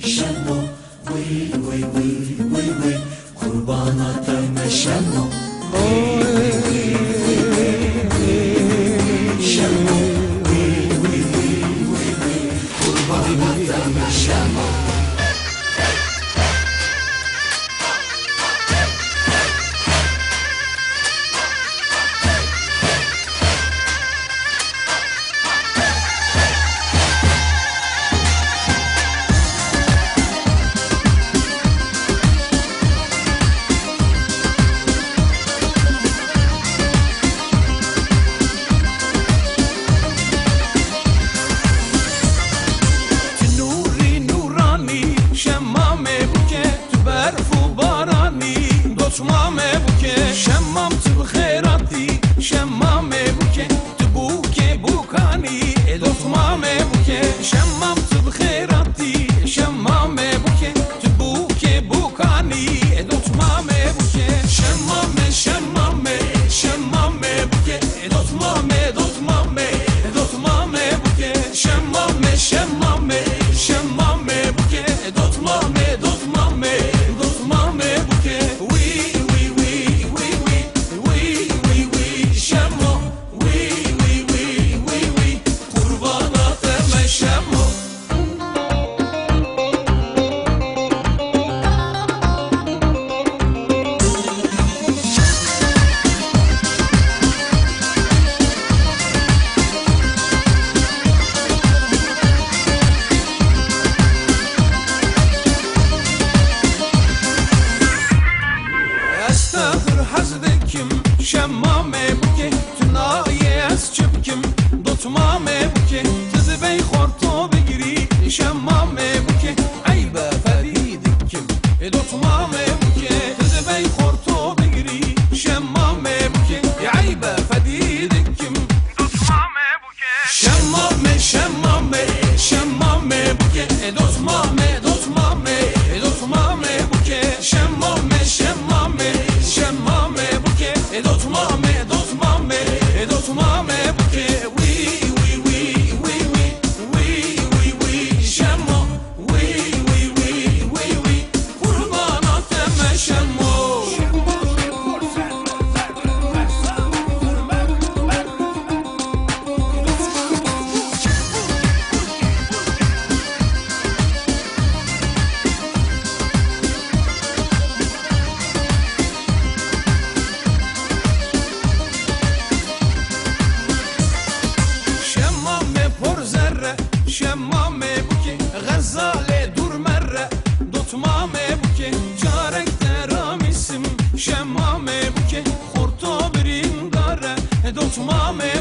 Şenlo, kurban ateme şenlo. Şenlo, kurban ateme şenlo. Mame buke şemmam tıb khairati şemmame buke tbuke bukani edot mame buke şemmam tıb khairati şemmame buke tbuke bukani edot mame buke şemmame şemmame şemmame buke edot mame edot mame buke şemmame şemmame şemmame buke edot mame edot mame buke şemmame buke tunaye az çöpkim dotmame buke tızbey khorto bigri şemmame buke ayba fadidikim dotmame buke tızbey khorto bigri şemmame buke ayba fadidikim dotmame buke şemmame şemmame şemmame buke dotmame dotmame buke şemmame şemmame şemmame buke edot mame buke şemmo kurban ateme şemmo. şemmame buke gazale dur merre dotmame buke carek teramisim şemmame buke khorto birim dare dotmame